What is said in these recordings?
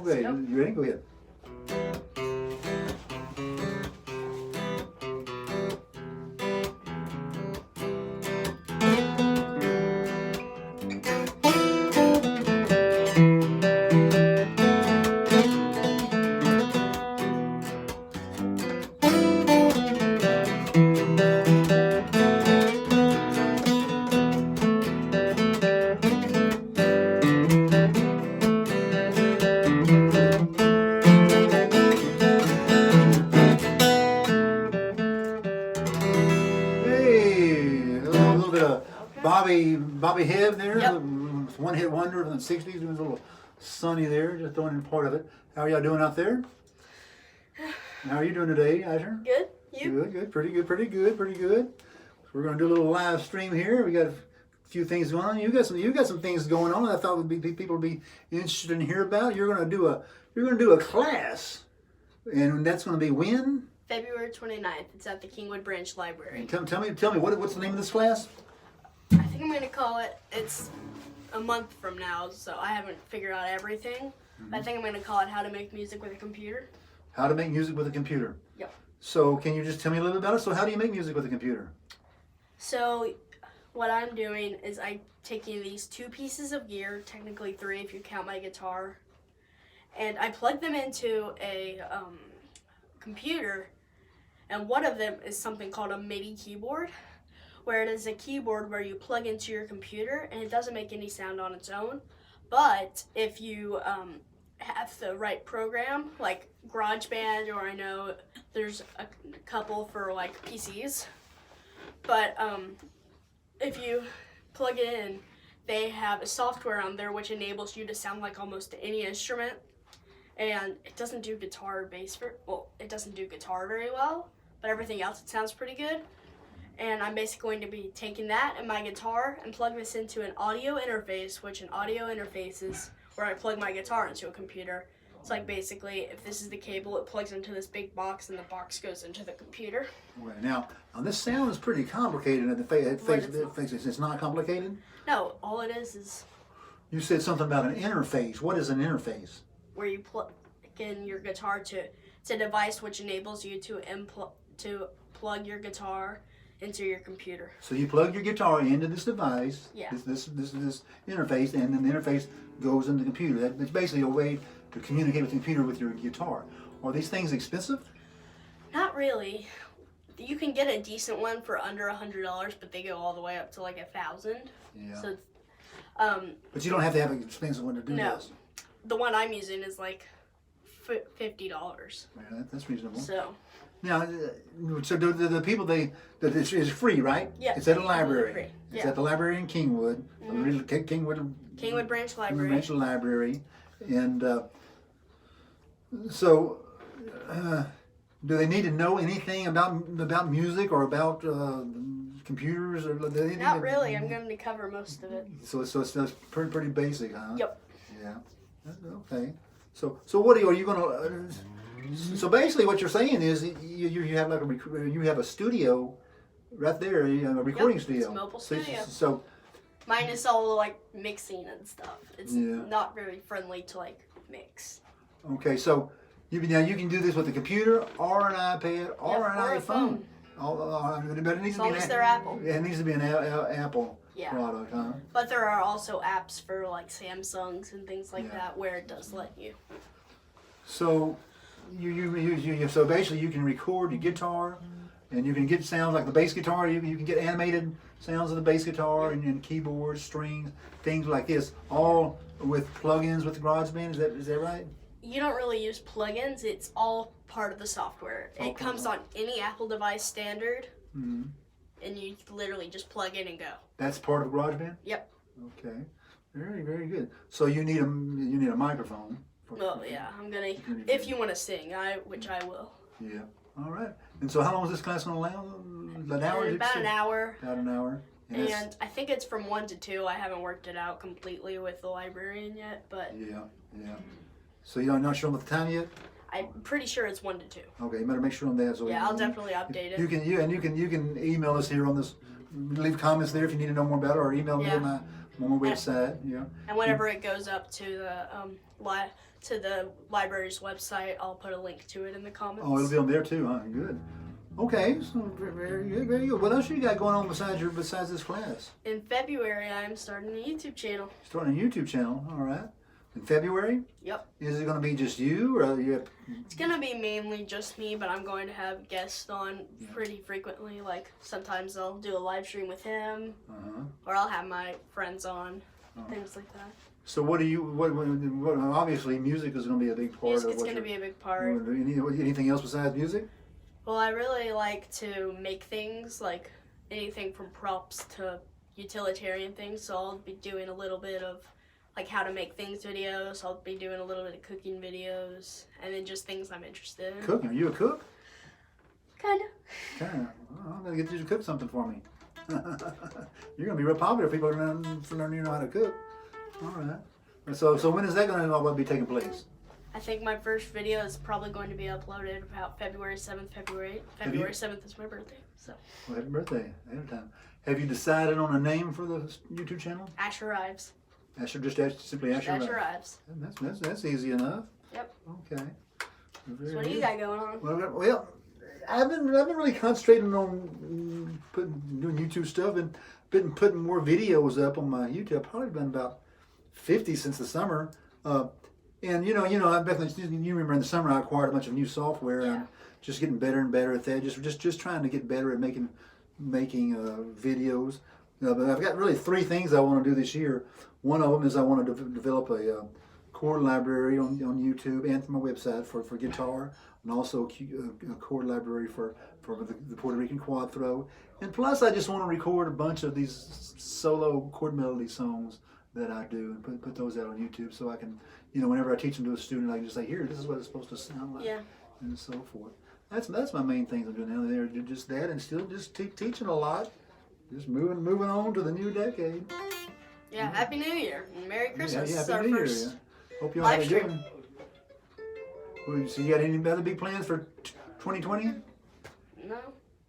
Okay, Yep. you ready? Go ahead. Hey, a little bit of Bobby Hebb there. Yep. One hit wonder from the 60s. It was a little sunny there, just throwing in part of it. How are y'all doing out there? How are you doing today, Asher? Good. You? Good, good, pretty good, pretty good, pretty good. So we're going to do a little live stream here. We got a few things going on. You got some things going on that I thought people would be interested in hear about. You're going to do a class, and that's going to be when? February 29th. It's at the Kingwood Branch Library. Tell me what's the name of this class? I think I'm going to call it, it's a month from now, so I haven't figured out everything. But I think I'm going to call it How to Make Music with a Computer. How to make music with a computer. Yep. So can you just tell me a little bit about it? So how do you make music with a computer? So what I'm doing is I'm taking these two pieces of gear, technically three if you count my guitar, and I plug them into a computer, and one of them is something called a MIDI keyboard, where it is a keyboard where you plug into your computer and it doesn't make any sound on its own. But if you have the right program, like GarageBand, or I know there's a couple for like PCs, but if you plug it in, they have a software on there which enables you to sound like almost any instrument, and it doesn't do guitar or bass it doesn't do guitar very well, but everything else it sounds pretty good. And I'm basically going to be taking that and my guitar and plug this into an audio interface, which an audio interface is where I plug my guitar into a computer. It's like basically if this is the cable, it plugs into this big box and the box goes into the computer. Right. Now this sounds pretty complicated at the face. It's not complicated? No, all it is You said something about an interface. What is an interface? where you plug in your guitar to, it's a device which enables you to plug your guitar into your computer. So you plug your guitar into this device, Yeah. this interface, and then the interface goes into the computer. It's basically a way to communicate with the computer with your guitar. Are these things expensive? Not really. You can get a decent one for under $100, but they go all the way up to like $1,000. Yeah. So, But you don't have to have an expensive one to do no. this. The one I'm using is like $50. Yeah, that's reasonable. So, Now, so the people it's free, right? Yeah, It's at a it's library. free. It's Yeah. at the library in Kingwood, Kingwood Branch Library. Branch Library, and so do they need to know anything about music or about computers or anything? Not really. I'm going to cover most of it. So it's pretty basic, huh? Yep. Yeah. Okay. So what are you gonna? So basically, what you're saying is you have you have a studio right there, a recording Yep, studio. it's a mobile studio. So Mine is all like mixing and stuff. It's Yeah. not very friendly to like mix. okay, so you can do this with a computer or an iPad or Yep, an or a iPhone. phone. But it needs As to long be as they're Apple. Yeah, it needs to be an Apple Yeah. product, huh? But there are also apps for like Samsungs and things like Yeah. that where it does let you. So so basically you can record your guitar, and you can get sounds like the bass guitar. You can get animated sounds of the bass guitar and keyboards, strings, things like this, all with plugins with the GarageBand. Is that right? You don't really use plugins. It's all part of the software. All It comes on any Apple device standard, Mm-hmm. and you literally just plug in and go. That's part of GarageBand. Yep. Okay, very good. So you need a microphone. Well, yeah, I'm gonna. If you want to sing, which I will. Yeah. All right. And so how long is this class going to last? An hour? About an hour. About an hour. And I think it's from 1 to 2. I haven't worked it out completely with the librarian yet, but Yeah. So you're not sure what the time yet? I'm pretty sure it's 1 to 2. Okay, you better make sure on that. So Yeah, I'll definitely update it. You can email us here on this. Leave comments there if you need to know more about it, or email me Yeah. at my On my website, yeah. And whenever it goes up to the library's website, I'll put a link to it in the comments. Oh, it'll be on there too, huh? Good. Okay, so very good, very good. What else you got going on besides this class? In February, I'm starting a YouTube channel. Starting a YouTube channel, all right. In February? Yep. Is it going to be just you, or you have... It's gonna be mainly just me, but I'm going to have guests on pretty frequently. Like sometimes I'll do a live stream with him, or I'll have my friends on, things like that. So what do you? What obviously, music is going to be a big part Music's of what gonna you're be a big part. Anything else besides music? Well, I really like to make things, like anything from props to utilitarian things. So I'll be doing a little bit of like how to make things videos. I'll be doing a little bit of cooking videos, and then just things I'm interested in. Cooking? Are you a cook? Kinda. Kind of. I'm gonna get you to cook something for me. You're gonna be real popular. People are learning how to cook. All right. So when is that gonna be taking place? I think my first video is probably going to be uploaded about February 7th, February 8th. February 7th is my birthday, so. Well, happy birthday ahead of time. Have you decided on a name for the YouTube channel? Asher Ives. Asher, simply Asher. Asher Ives. That's easy enough. Yep. Okay. So what do you got going on? Well, I've been really concentrating on doing YouTube stuff and been putting more videos up on my YouTube. I've probably been about 50 since the summer. And you remember in the summer I acquired a bunch of new software and just getting better and better at that. Just trying to get better at making videos. But I've got really 3 things I want to do this year. One of them is I want to develop a chord library on YouTube and my website for guitar, and also a chord library for the Puerto Rican Cuatro. And plus, I just want to record a bunch of these solo chord melody songs that I do and put those out on YouTube, so I can, whenever I teach them to a student, I can just say, here, this is what it's supposed to sound like, and so forth. That's my main things I'm doing now. They're just that, and still just teaching a lot. Just moving on to the new decade. Yeah, Happy New Year and Merry Christmas. Yeah, This is our Happy New Year. first Yeah. Hope y'all live have a good stream. one. Well, so you got any other big plans for 2020? No,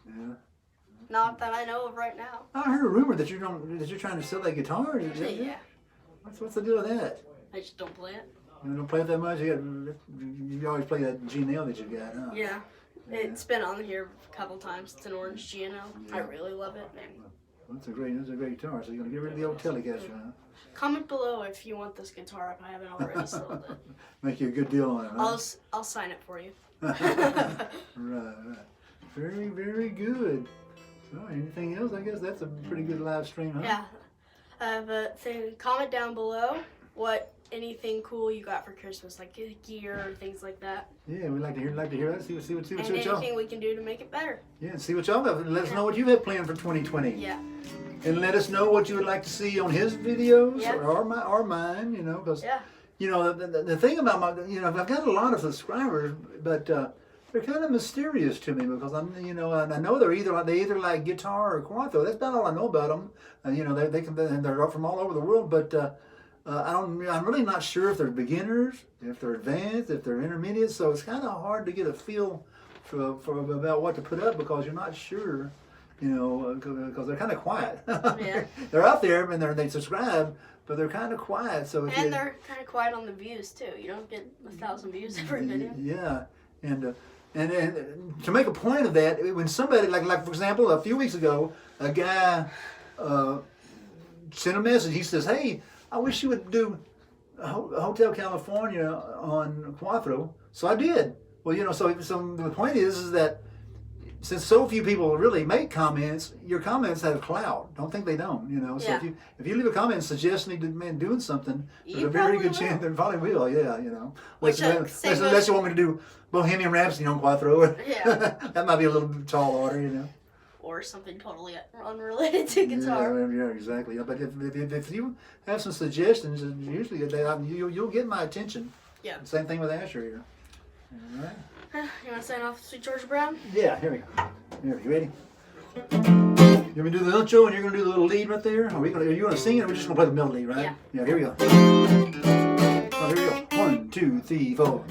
Yeah. not that I know of right now. I heard a rumor that you're trying to sell that guitar. Yeah, What's the deal with that? I just don't play it. You don't play it that much. You always play that G&L that you got, huh? Yeah, it's been on here a couple times. It's an orange G&L. I really love it. And That's a great guitar. So you're gonna get rid of the old Telecaster, huh? comment below if you want this guitar if I haven't already sold it. Make you a good deal on it, huh? I'll sign it for you. Right. Very, very good. So anything else? I guess that's a pretty good live stream, huh? Yeah. Comment down below anything cool you got for Christmas, like gear or things like that. Yeah, we'd like to hear that. See what And y'all. anything we can do to make it better. Yeah, and see what y'all have. Let us know what you have planned for 2020. Yeah. And let us know what you would like to see on his videos Yeah. or mine. Because Yeah. the thing about I've got a lot of subscribers, but they're kind of mysterious to me because I know they either like guitar or cuatro. That's about all I know about them. They're from all over the world, but I'm really not sure if they're beginners, if they're advanced, if they're intermediate. So it's kind of hard to get a feel for about what to put up because you're not sure. Because they're kind of quiet. Yeah. They're out there and they subscribe, but they're kind of quiet. So And they're kind of quiet on the views too. You don't get 1,000 views every video. Yeah, and to make a point of that, when somebody like for example, a few weeks ago, a guy sent a message. He says, "Hey, I wish you would do Hotel California on Cuatro." So I did. Well, so the point is that since so few people really make comments, your comments have clout. Don't think they don't. So Yeah. if you leave a comment suggesting doing something, there's You a very probably good chance will. they probably will. Yeah, Which, Unless you want me to do Bohemian Rhapsody on Cuatro. Yeah. That might be a little tall order. Or something totally unrelated to guitar. Yeah, exactly. But if you have some suggestions, usually you'll get my attention. Yeah. Same thing with Asher here. All right. You want to sign off, Sweet Georgia Brown? Yeah, here we go. Here, you ready? You want me to do the intro and you're going to do the little lead right there? Are you going to sing it or are we just going to play the melody, right? Yeah. Yeah, here we go. Oh, here we go. 1, 2, 3, 4.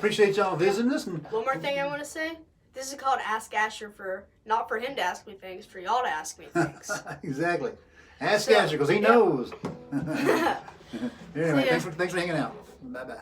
appreciate y'all visiting us. And One more thing I want to say. This is called Ask Asher not for him to ask me things, for y'all to ask me things. exactly. Ask So, Asher because he yeah. knows. Anyway, See ya. thanks for hanging out. Bye bye.